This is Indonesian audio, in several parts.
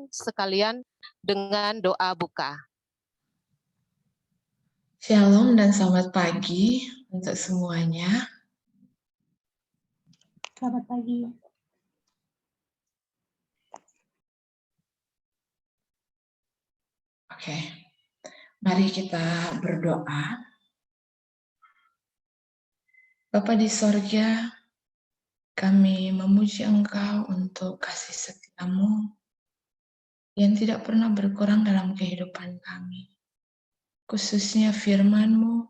sekalian dengan doa buka. Shalom dan selamat pagi untuk semuanya. Selamat pagi. Oke, mari kita berdoa. Bapa di sorga, kami memuji Engkau untuk kasih setia-Mu yang tidak pernah berkurang dalam kehidupan kami. Khususnya firman-Mu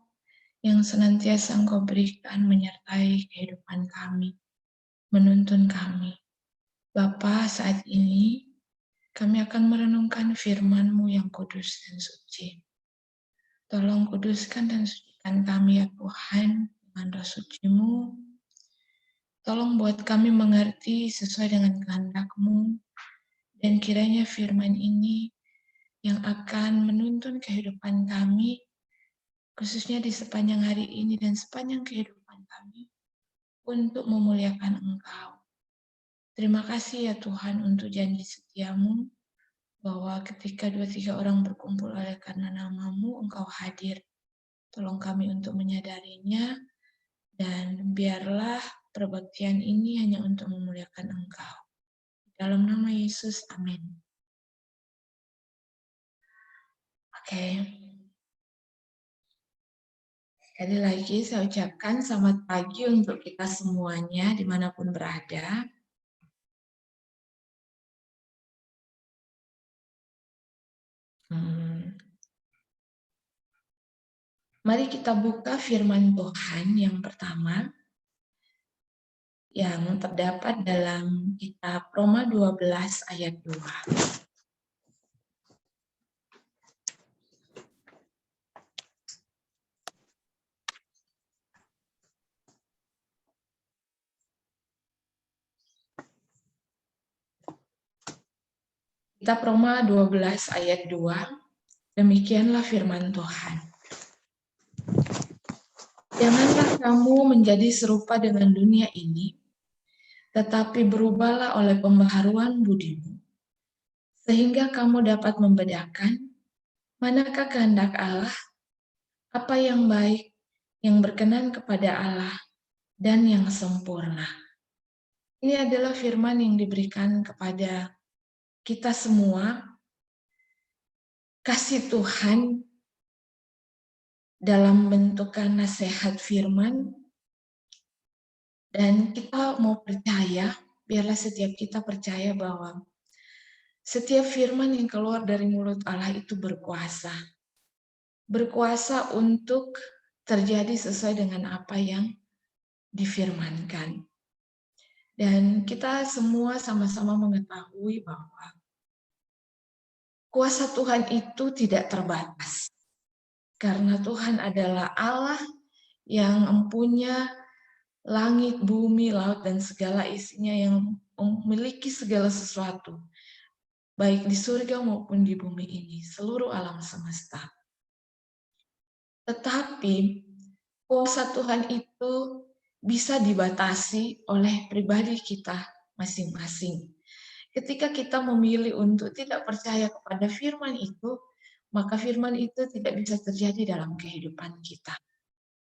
yang senantiasa Engkau berikan menyertai kehidupan kami, menuntun kami. Bapa, saat ini kami akan merenungkan firman-Mu yang kudus dan suci. Tolong kuduskan dan sucikan kami ya Tuhan dengan roh suci-Mu. Tolong buat kami mengerti sesuai dengan kehendak-Mu. Dan kiranya firman ini yang akan menuntun kehidupan kami, khususnya di sepanjang hari ini dan sepanjang kehidupan kami, untuk memuliakan Engkau. Terima kasih ya Tuhan untuk janji setia-Mu, bahwa ketika 2-3 orang berkumpul oleh karena nama-Mu, Engkau hadir. Tolong kami untuk menyadarinya, dan biarlah perbaktian ini hanya untuk memuliakan Engkau. Dalam nama Yesus, amin. Oke. Sekali lagi saya ucapkan selamat pagi untuk kita semuanya, dimanapun berada. Mari kita buka firman Tuhan yang pertama yang terdapat dalam kitab Roma 12 ayat 2. Kitab Roma 12 ayat 2, demikianlah firman Tuhan. Janganlah kamu menjadi serupa dengan dunia ini, tetapi berubahlah oleh pembaharuan budimu, sehingga kamu dapat membedakan manakah kehendak Allah, apa yang baik, yang berkenan kepada Allah, dan yang sempurna. Ini adalah firman yang diberikan kepada kita semua. Kasih Tuhan dalam bentukan nasihat firman, dan kita mau percaya, biarlah setiap kita percaya bahwa setiap firman yang keluar dari mulut Allah itu berkuasa. Berkuasa untuk terjadi sesuai dengan apa yang difirmankan. Dan kita semua sama-sama mengetahui bahwa kuasa Tuhan itu tidak terbatas. Karena Tuhan adalah Allah yang mempunyai langit, bumi, laut, dan segala isinya, yang memiliki segala sesuatu. Baik di surga maupun di bumi ini, seluruh alam semesta. Tetapi kuasa Tuhan itu bisa dibatasi oleh pribadi kita masing-masing. Ketika kita memilih untuk tidak percaya kepada firman itu, maka firman itu tidak bisa terjadi dalam kehidupan kita.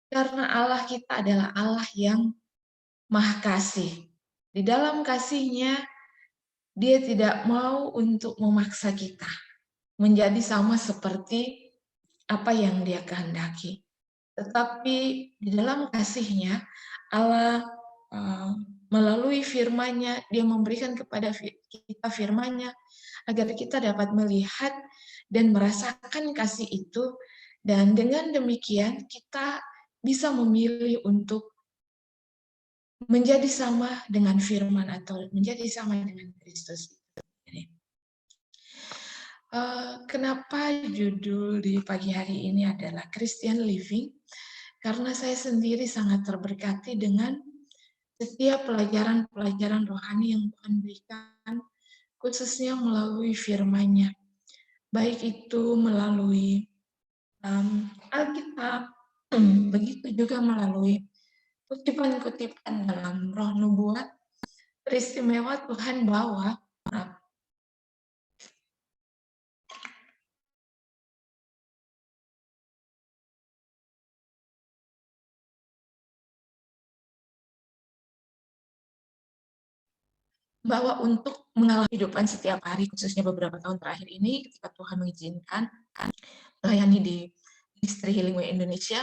Karena Allah kita adalah Allah yang Maha Kasih. Di dalam kasih-Nya, Dia tidak mau untuk memaksa kita menjadi sama seperti apa yang Dia kehendaki. Tetapi di dalam kasih-Nya, Allah melalui firman-Nya, Dia memberikan kepada kita firman-Nya agar kita dapat melihat dan merasakan kasih itu, dan dengan demikian kita bisa memilih untuk menjadi sama dengan firman atau menjadi sama dengan Kristus. Kenapa judul di pagi hari ini adalah Christian Living? Karena saya sendiri sangat terberkati dengan setiap pelajaran-pelajaran rohani yang Tuhan berikan, khususnya melalui firman-Nya. Baik itu melalui Alkitab, begitu juga melalui kutipan-kutipan dalam Roh Nubuat. Teristimewa Tuhan bawa bahwa untuk mengalami kehidupan setiap hari, khususnya beberapa tahun terakhir ini, ketika Tuhan mengizinkan melayani di Ministry Healing Way Indonesia,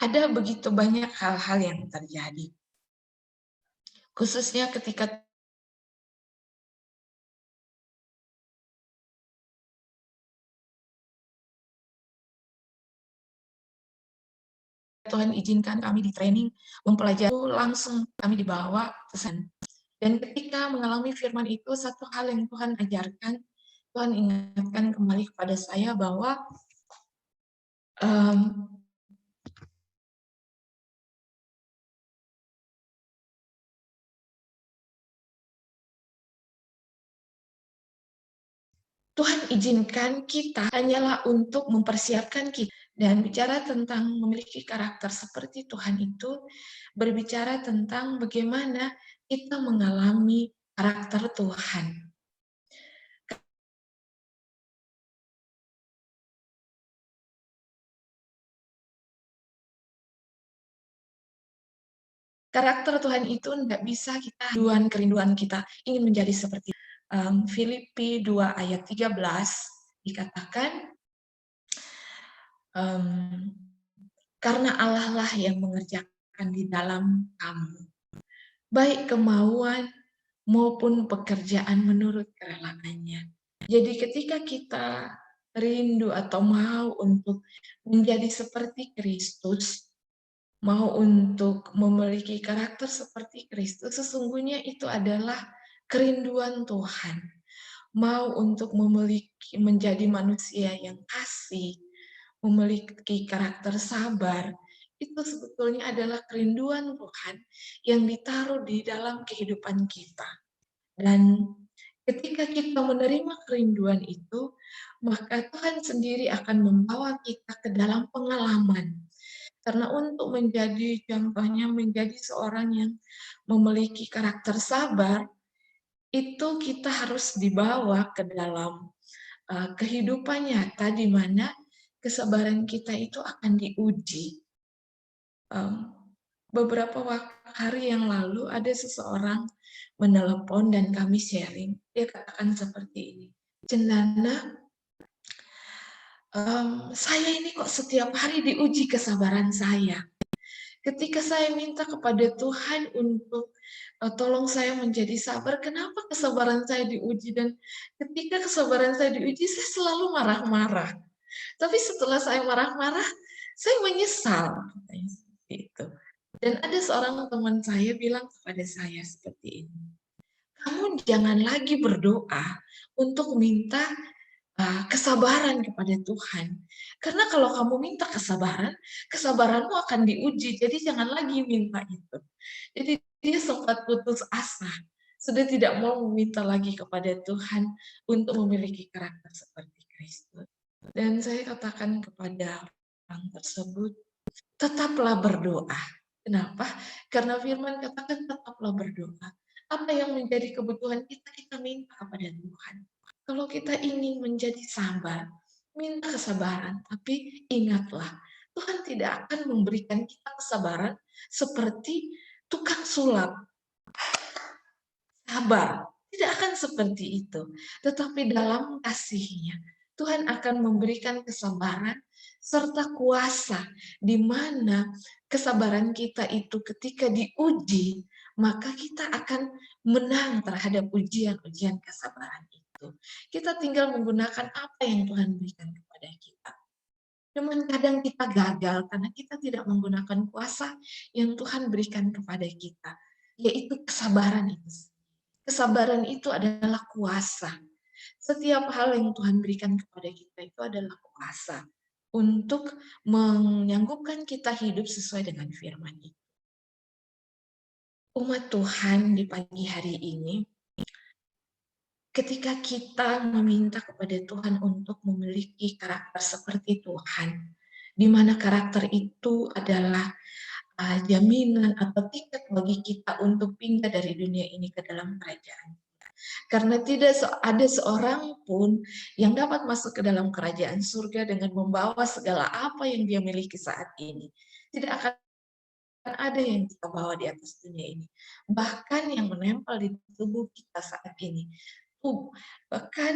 ada begitu banyak hal-hal yang terjadi. Khususnya ketika Tuhan izinkan kami di training, mempelajari, langsung kami dibawa pesan. Dan ketika mengalami firman itu, satu hal yang Tuhan ajarkan, Tuhan ingatkan kembali kepada saya bahwa Tuhan izinkan kita hanyalah untuk mempersiapkan kita. Dan bicara tentang memiliki karakter seperti Tuhan itu, berbicara tentang bagaimana kita mengalami karakter Tuhan. Karakter Tuhan itu tidak bisa kita kerinduan kita ingin menjadi seperti Filipi 2 ayat 13 dikatakan, karena Allah lah yang mengerjakan di dalam kamu, baik kemauan maupun pekerjaan menurut kerelaannya. Jadi ketika kita rindu atau mau untuk menjadi seperti Kristus, mau untuk memiliki karakter seperti Kristus, sesungguhnya itu adalah kerinduan Tuhan. Mau untuk memiliki menjadi manusia yang kasih, memiliki karakter sabar, itu sebetulnya adalah kerinduan Tuhan yang ditaruh di dalam kehidupan kita. Dan ketika kita menerima kerinduan itu, maka Tuhan sendiri akan membawa kita ke dalam pengalaman. Karena untuk menjadi contohnya menjadi seorang yang memiliki karakter sabar, itu kita harus dibawa ke dalam kehidupan nyata di mana kesabaran kita itu akan diuji. Beberapa hari yang lalu ada seseorang menelepon dan kami sharing. Dia katakan seperti ini, Cendana, saya ini kok setiap hari diuji kesabaran saya. Ketika saya minta kepada Tuhan untuk tolong saya menjadi sabar, kenapa kesabaran saya diuji? Dan ketika kesabaran saya diuji, saya selalu marah-marah. Tapi setelah saya marah-marah, saya menyesal. Gitu. Dan ada seorang teman saya bilang kepada saya seperti ini, kamu jangan lagi berdoa untuk minta kesabaran kepada Tuhan. Karena kalau kamu minta kesabaran, kesabaranmu akan diuji. Jadi jangan lagi minta itu. Jadi dia sempat putus asa. Sudah tidak mau meminta lagi kepada Tuhan untuk memiliki karakter seperti Kristus. Dan saya katakan kepada orang tersebut, tetaplah berdoa. Kenapa? Karena firman katakan tetaplah berdoa. Apa yang menjadi kebutuhan kita, kita minta kepada Tuhan. Kalau kita ingin menjadi sabar, minta kesabaran. Tapi ingatlah, Tuhan tidak akan memberikan kita kesabaran seperti tukang sulap. Sabar. Tidak akan seperti itu. Tetapi dalam kasih-Nya, Tuhan akan memberikan kesabaran serta kuasa di mana kesabaran kita itu ketika diuji, maka kita akan menang terhadap ujian-ujian kesabaran itu. Kita tinggal menggunakan apa yang Tuhan berikan kepada kita. Cuman kadang kita gagal karena kita tidak menggunakan kuasa yang Tuhan berikan kepada kita, yaitu kesabaran itu. Kesabaran itu adalah kuasa. Setiap hal yang Tuhan berikan kepada kita itu adalah kuasa untuk menyanggupkan kita hidup sesuai dengan firman itu. Umat Tuhan di pagi hari ini, ketika kita meminta kepada Tuhan untuk memiliki karakter seperti Tuhan, di mana karakter itu adalah jaminan atau tiket bagi kita untuk pindah dari dunia ini ke dalam kerajaan. Karena tidak ada seorang pun yang dapat masuk ke dalam kerajaan surga dengan membawa segala apa yang dia miliki saat ini. Tidak akan ada yang kita bawa di atas dunia ini. Bahkan yang menempel di tubuh kita saat ini. Bahkan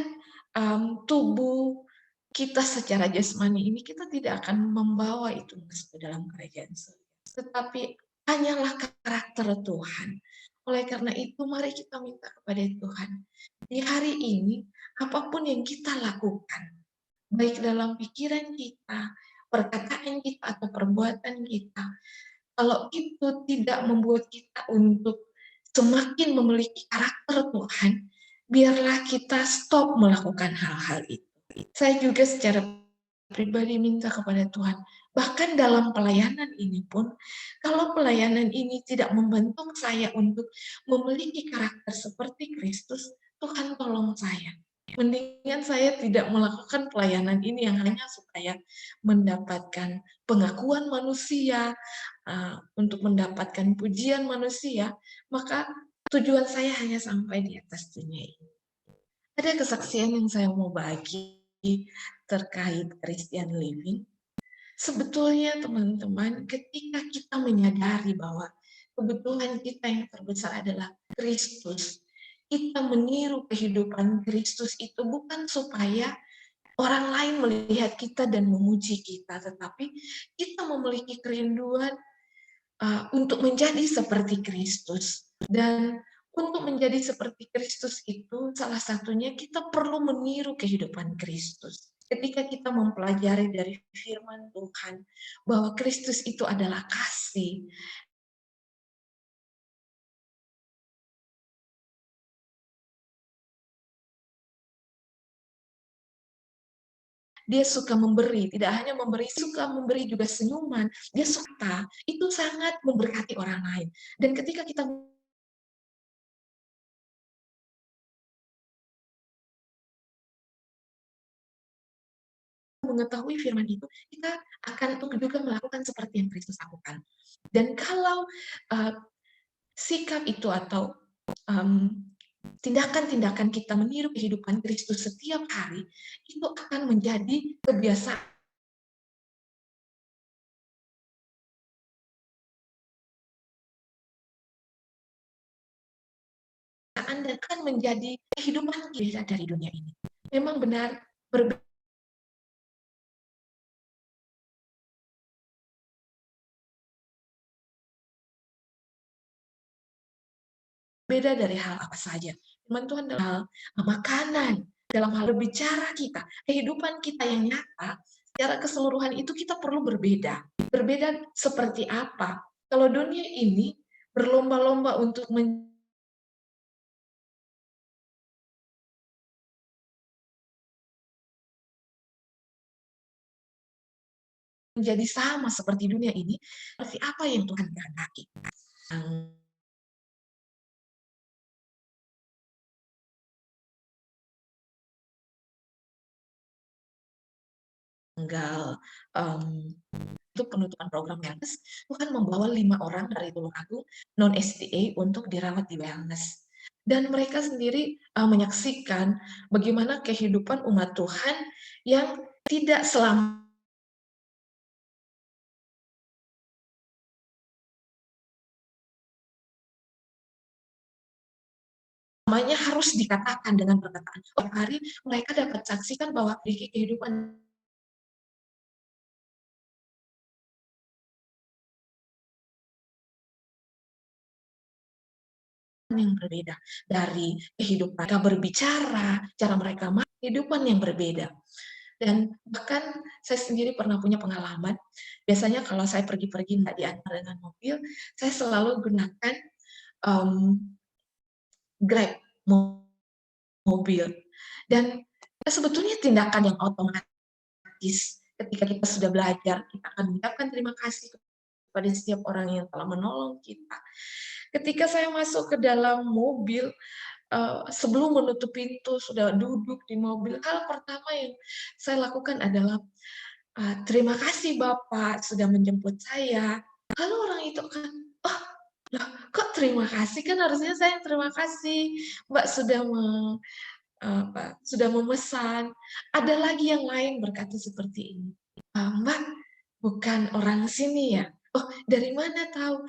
tubuh kita secara jasmani ini kita tidak akan membawa itu masuk ke dalam kerajaan surga. Tetapi hanyalah karakter Tuhan. Oleh karena itu mari kita minta kepada Tuhan. Di hari ini apapun yang kita lakukan, baik dalam pikiran kita, perkataan kita atau perbuatan kita, kalau itu tidak membuat kita untuk semakin memiliki karakter Tuhan, biarlah kita stop melakukan hal-hal itu. Saya juga secara pribadi minta kepada Tuhan, bahkan dalam pelayanan ini pun, kalau pelayanan ini tidak membentuk saya untuk memiliki karakter seperti Kristus, Tuhan tolong saya. Mendingan saya tidak melakukan pelayanan ini yang hanya supaya mendapatkan pengakuan manusia, untuk mendapatkan pujian manusia, maka tujuan saya hanya sampai di atas dunia ini. Ada kesaksian yang saya mau bagi terkait Christian living. Sebetulnya teman-teman, ketika kita menyadari bahwa kebutuhan kita yang terbesar adalah Kristus, kita meniru kehidupan Kristus itu bukan supaya orang lain melihat kita dan memuji kita, tetapi kita memiliki kerinduan untuk menjadi seperti Kristus. Dan untuk menjadi seperti Kristus itu salah satunya kita perlu meniru kehidupan Kristus. Ketika kita mempelajari dari firman Tuhan bahwa Kristus itu adalah kasih, dia suka memberi, tidak hanya memberi, suka memberi juga senyuman, dia suka, itu sangat memberkati orang lain. Dan ketika kita mengetahui firman itu, kita akan juga melakukan seperti yang Kristus lakukan. Dan kalau sikap itu atau tindakan-tindakan kita meniru kehidupan Kristus setiap hari, itu akan menjadi kebiasaan dan akan menjadi kehidupan kita dari dunia ini. Memang benar berbeda dari hal apa saja. Firman Tuhan dalam hal makanan, dalam hal berbicara kita, kehidupan kita yang nyata, secara keseluruhan itu kita perlu berbeda. Berbeda seperti apa? Kalau dunia ini berlomba-lomba untuk menjadi sama seperti dunia ini, seperti apa yang Tuhan kehendaki. Tanggal itu penutupan program wellness, Tuhan membawa 5 orang dari Tulungagung non-SDA untuk dirawat di wellness. Dan mereka sendiri menyaksikan bagaimana kehidupan umat Tuhan yang tidak selamanya harus dikatakan dengan perkataan. Setiap hari mereka dapat saksikan bahwa di kehidupan yang berbeda dari kehidupan mereka berbicara, cara mereka kehidupan yang berbeda. Dan bahkan saya sendiri pernah punya pengalaman, biasanya kalau saya pergi-pergi nggak diantar dengan mobil, saya selalu gunakan Grab mobil. Dan sebetulnya tindakan yang otomatis ketika kita sudah belajar, kita akan mengucapkan terima kasih kepada setiap orang yang telah menolong kita. Ketika saya masuk ke dalam mobil, sebelum menutup pintu, sudah duduk di mobil, hal pertama yang saya lakukan adalah, terima kasih Bapak sudah menjemput saya. Lalu orang itu kan, oh, loh, kok terima kasih? Kan harusnya saya terima kasih, Mbak sudah memesan. Ada lagi yang lain berkata seperti ini, Mbak, bukan orang sini ya? Oh, dari mana tahu?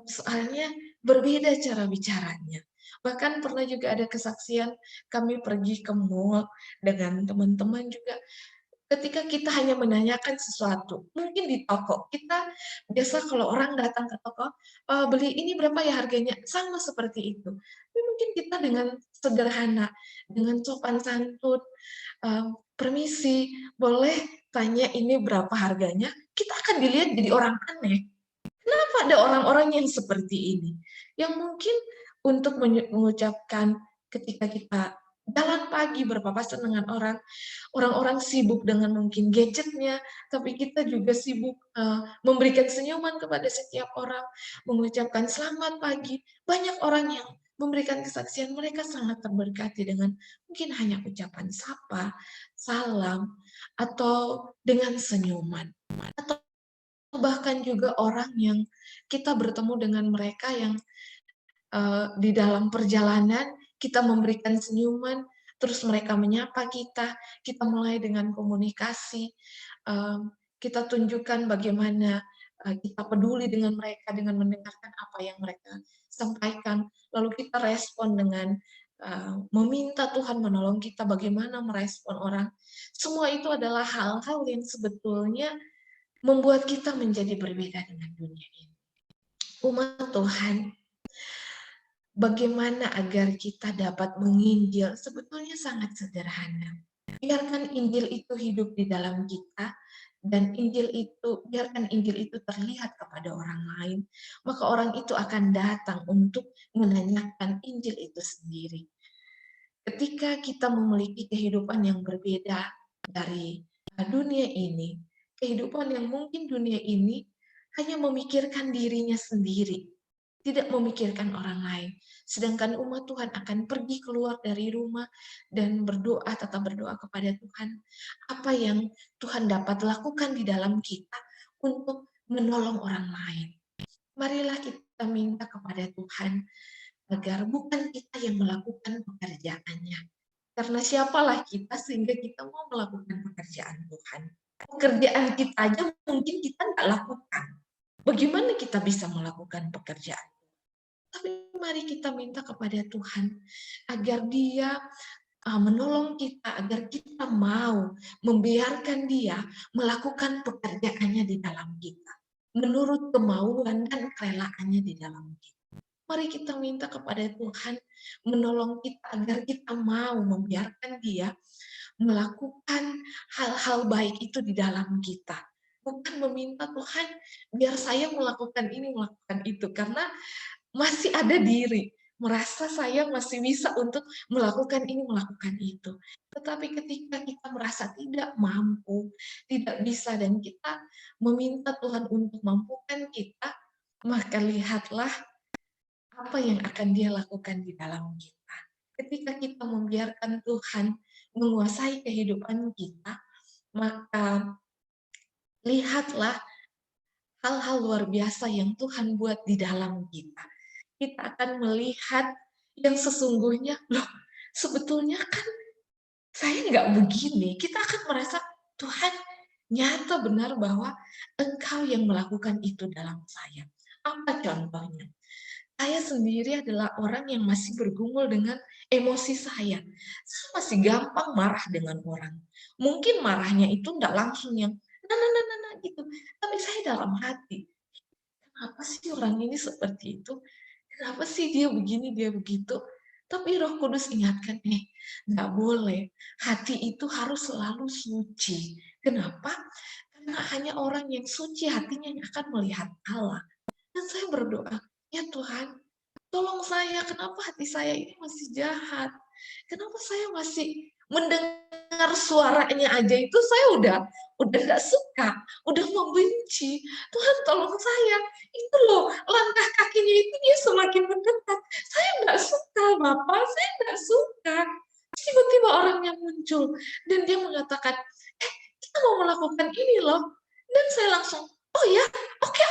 Soalnya berbeda cara bicaranya. Bahkan pernah juga ada kesaksian kami pergi ke mall dengan teman-teman juga. Ketika kita hanya menanyakan sesuatu, mungkin di toko, kita biasa kalau orang datang ke toko, "Beli ini berapa ya harganya?" Sama seperti itu. Tapi mungkin kita dengan sederhana, dengan sopan santun, "Permisi, boleh tanya ini berapa harganya?" Kita akan dilihat jadi orang aneh. Kenapa ada orang-orang yang seperti ini? Yang mungkin untuk mengucapkan ketika kita jalan pagi berpapasan dengan orang-orang sibuk dengan mungkin gadgetnya, tapi kita juga sibuk memberikan senyuman kepada setiap orang, mengucapkan selamat pagi. Banyak orang yang memberikan kesaksian mereka sangat terberkati dengan mungkin hanya ucapan sapa, salam, atau dengan senyuman. Atau bahkan juga orang yang kita bertemu dengan mereka yang di dalam perjalanan kita memberikan senyuman, terus mereka menyapa kita, kita mulai dengan komunikasi, kita tunjukkan bagaimana kita peduli dengan mereka dengan mendengarkan apa yang mereka sampaikan, lalu kita respon dengan meminta Tuhan menolong kita bagaimana merespon orang. Semua itu adalah hal-hal yang sebetulnya membuat kita menjadi berbeda dengan dunia ini. Umat Tuhan, bagaimana agar kita dapat menginjil sebetulnya sangat sederhana. Biarkan Injil itu hidup di dalam kita, dan biarkan Injil itu terlihat kepada orang lain, maka orang itu akan datang untuk menanyakan Injil itu sendiri. Ketika kita memiliki kehidupan yang berbeda dari dunia ini, kehidupan yang mungkin dunia ini hanya memikirkan dirinya sendiri, tidak memikirkan orang lain. Sedangkan umat Tuhan akan pergi keluar dari rumah dan berdoa, tetap berdoa kepada Tuhan. Apa yang Tuhan dapat lakukan di dalam kita untuk menolong orang lain. Marilah kita minta kepada Tuhan agar bukan kita yang melakukan pekerjaannya. Karena siapalah kita sehingga kita mau melakukan pekerjaan Tuhan. Pekerjaan kita aja mungkin kita nggak lakukan. Bagaimana kita bisa melakukan pekerjaan? Tapi mari kita minta kepada Tuhan agar Dia menolong kita, agar kita mau membiarkan Dia melakukan pekerjaannya di dalam kita, menurut kemauan dan kerelaannya di dalam kita. Mari kita minta kepada Tuhan menolong kita agar kita mau membiarkan Dia melakukan hal-hal baik itu di dalam kita. Bukan meminta Tuhan, biar saya melakukan ini, melakukan itu. Karena masih ada diri, merasa saya masih bisa untuk melakukan ini, melakukan itu. Tetapi ketika kita merasa tidak mampu, tidak bisa, dan kita meminta Tuhan untuk mampukan kita, maka lihatlah apa yang akan Dia lakukan di dalam kita. Ketika kita membiarkan Tuhan menguasai kehidupan kita, maka lihatlah hal-hal luar biasa yang Tuhan buat di dalam kita. Kita akan melihat yang sesungguhnya, loh sebetulnya kan saya nggak begini. Kita akan merasa, Tuhan nyata benar bahwa Engkau yang melakukan itu dalam saya. Apa contohnya? Saya sendiri adalah orang yang masih bergumul dengan emosi saya. Saya masih gampang marah dengan orang. Mungkin marahnya itu enggak langsung yang nah gitu. Tapi saya dalam hati, kenapa sih orang ini seperti itu? Kenapa sih dia begini, dia begitu? Tapi Roh Kudus ingatkan, enggak boleh. Hati itu harus selalu suci. Kenapa? Karena hanya orang yang suci hatinya yang akan melihat Allah. Dan saya berdoa, ya Tuhan, tolong saya, kenapa hati saya ini masih jahat? Kenapa saya masih mendengar suaranya aja itu saya udah nggak suka, udah membenci. Tuhan tolong saya. Itu loh, langkah kakinya itu dia semakin mendekat. Saya nggak suka, Bapak, saya nggak suka. Tiba-tiba orangnya muncul dan dia mengatakan, kita mau melakukan ini loh. Dan saya langsung, oh ya, oke,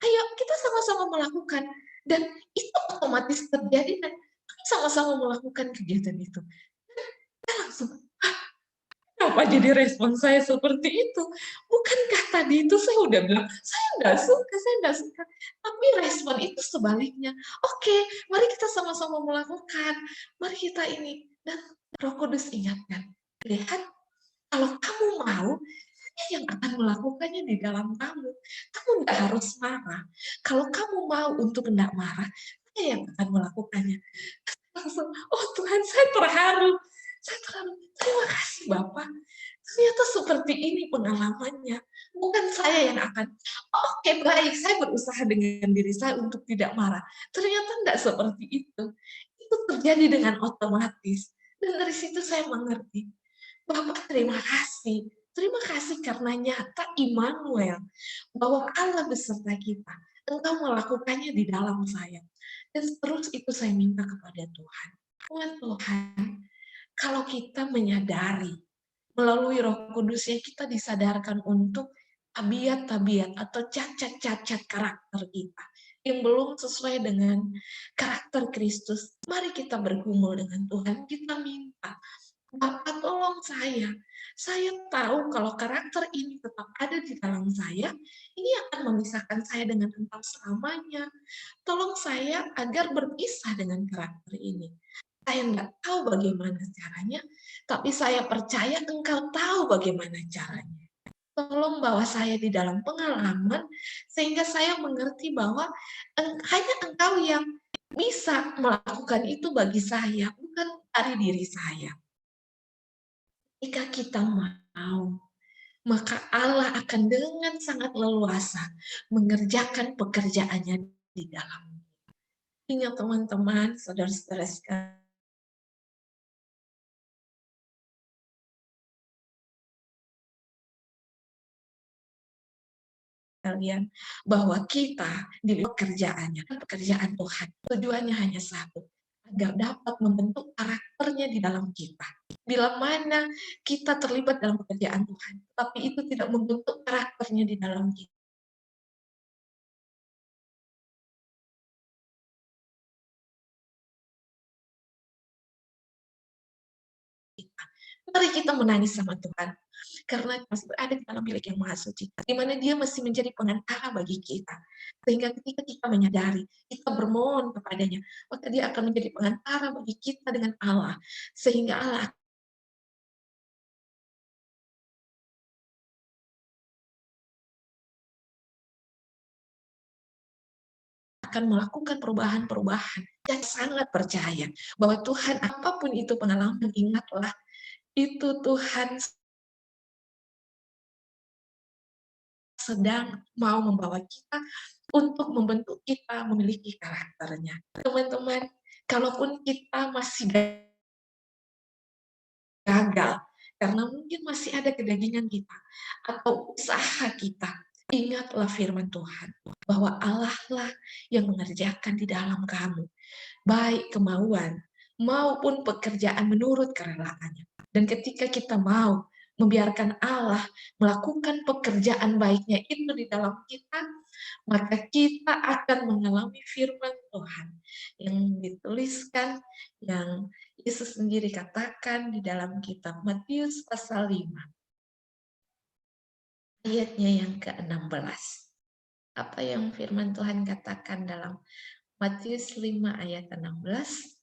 ayo kita sama-sama melakukan. Dan itu otomatis terjadi dan kami sama-sama melakukan kegiatan itu. Saya langsung, Kenapa jadi respon saya seperti itu? Bukankah tadi itu saya udah bilang, saya nggak suka. Tapi respon itu sebaliknya. Oke, mari kita sama-sama melakukan. Mari kita ini. Dan Roh Kudus ingatkan, lihat, kalau kamu mau, saya yang akan melakukannya di dalam kamu. Kamu nggak harus marah. Kalau kamu mau untuk tidak marah, saya yang akan melakukannya. Langsung, oh Tuhan, saya terharu. Saya terharu. Terima kasih Bapak. Ternyata seperti ini pengalamannya. Bukan saya yang akan, oke baik, saya berusaha dengan diri saya untuk tidak marah. Ternyata tidak seperti itu. Itu terjadi dengan otomatis. Dan dari situ saya mengerti. Bapak terima kasih. Terima kasih karena nyata Immanuel. Bahwa Allah beserta kita. Engkau melakukannya di dalam saya. Dan terus itu saya minta kepada Tuhan. Tuhan, kalau kita menyadari melalui Roh Kudus yang kita disadarkan untuk tabiat-tabiat atau cacat-cacat karakter kita yang belum sesuai dengan karakter Kristus, mari kita bergumul dengan Tuhan, kita minta, Bapak tolong saya tahu kalau karakter ini tetap ada di dalam saya, ini akan memisahkan saya dengan Engkau selamanya. Tolong saya agar berpisah dengan karakter ini. Saya nggak tahu bagaimana caranya, tapi saya percaya Engkau tahu bagaimana caranya. Tolong bawa saya di dalam pengalaman, sehingga saya mengerti bahwa hanya Engkau yang bisa melakukan itu bagi saya, bukan dari diri saya. Jika kita mau, maka Allah akan dengan sangat leluasa mengerjakan pekerjaannya di dalam. Ingat teman-teman, saudara-saudara sekalian, bahwa kita di pekerjaannya, pekerjaan Tuhan, tujuannya hanya satu, agar dapat membentuk karakternya di dalam kita. Bila mana kita terlibat dalam pekerjaan Tuhan, tapi itu tidak membentuk karakternya di dalam kita. Mari kita menangis sama Tuhan, karena masih berada di dalam milik yang maha suci, di mana dia masih menjadi pengantara bagi kita. Sehingga ketika kita menyadari, kita bermohon kepadanya, maka dia akan menjadi pengantara bagi kita dengan Allah. Sehingga Allah akan melakukan perubahan-perubahan. Dan sangat percaya bahwa Tuhan, apapun itu pengalaman, ingatlah, itu Tuhan sedang mau membawa kita untuk membentuk kita memiliki karakternya. Teman-teman, kalaupun kita masih gagal, karena mungkin masih ada kedagingan kita, atau usaha kita, ingatlah firman Tuhan, bahwa Allah lah yang mengerjakan di dalam kamu, baik kemauan maupun pekerjaan menurut kerelaannya. Dan ketika kita mau membiarkan Allah melakukan pekerjaan baiknya itu di dalam kita, maka kita akan mengalami firman Tuhan yang dituliskan, yang Yesus sendiri katakan di dalam kitab Matius pasal 5, ayatnya yang ke-16. Apa yang firman Tuhan katakan dalam Matius 5 ayat 16?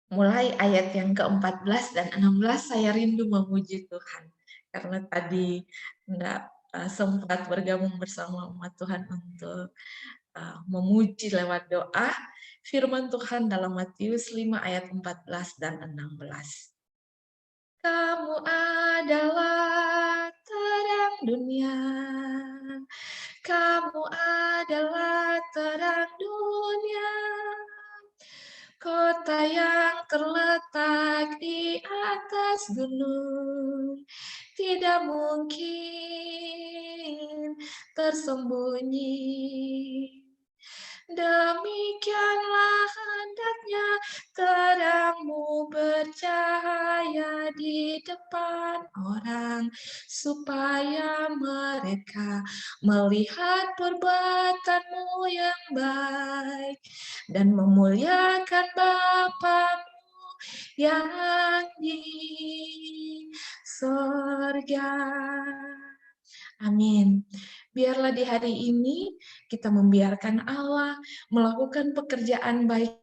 Mulai ayat yang ke-14 dan 16, saya rindu memuji Tuhan. Karena tadi enggak sempat bergabung bersama umat Tuhan untuk memuji lewat doa. Firman Tuhan dalam Matius 5 ayat 14 dan 16. Kamu adalah terang dunia. Kamu adalah terang dunia. Kota yang terletak di atas gunung tidak mungkin tersembunyi. Demikianlah hendaknya terangmu bercahaya di depan orang, datang, supaya mereka melihat perbuatan-Mu yang baik dan memuliakan Bapa-Mu yang di sorga. Amin. Biarlah di hari ini kita membiarkan Allah melakukan pekerjaan baik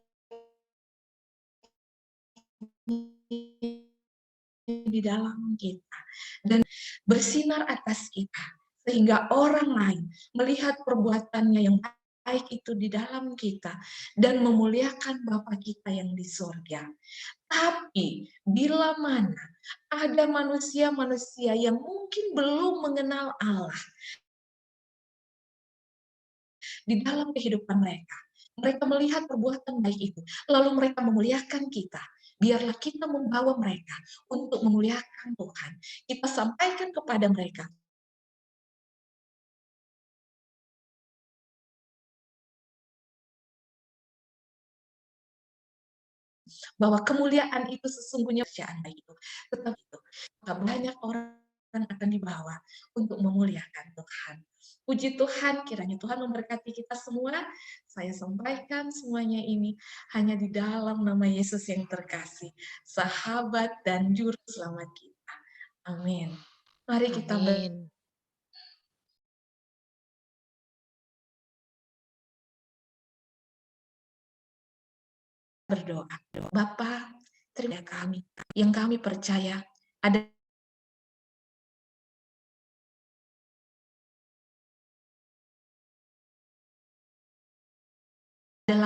di dalam kita dan bersinar atas kita sehingga orang lain melihat perbuatannya yang baik itu di dalam kita dan memuliakan Bapa kita yang di surga. Tapi bila mana ada manusia-manusia yang mungkin belum mengenal Allah di dalam kehidupan mereka, mereka melihat perbuatan baik itu, lalu mereka memuliakan kita. Biarlah kita membawa mereka untuk memuliakan Tuhan. Kita sampaikan kepada mereka bahwa kemuliaan itu sesungguhnya pekerjaan baik itu. Tetap itu, maka banyak orang akan dibawa untuk memuliakan Tuhan. Puji Tuhan, kiranya Tuhan memberkati kita semua. Saya sampaikan semuanya ini hanya di dalam nama Yesus yang terkasih, sahabat dan juru selamat kita. Amin. Mari kita Amin. berdoa. Bapa, terima kami yang kami percaya adalah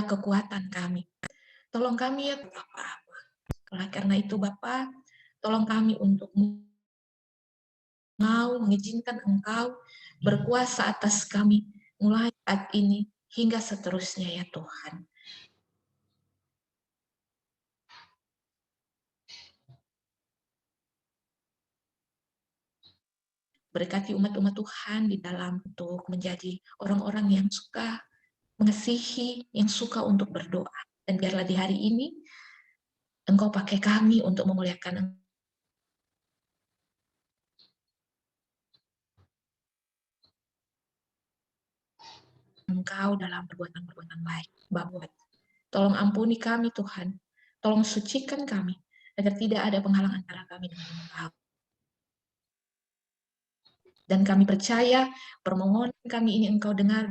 kekuatan kami. Tolong kami ya Bapa. Oleh karena itu Bapa, tolong kami untuk mau mengizinkan Engkau berkuasa atas kami mulai saat ini hingga seterusnya ya Tuhan. Berkati umat-umat Tuhan di dalam untuk menjadi orang-orang yang suka mengasihi, yang suka untuk berdoa. Dan biarlah di hari ini Engkau pakai kami untuk memuliakan Engkau dalam perbuatan-perbuatan baik. Bapa, tolong ampuni kami Tuhan. Tolong sucikan kami agar tidak ada penghalang antara kami dengan Engkau. Dan kami percaya permohonan kami ini Engkau dengar.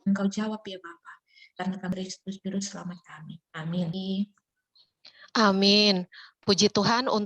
Engkau jawab ya Bapa. Karena kami Kristus Juru Selamat kami. Amin. Amin. Puji Tuhan untuk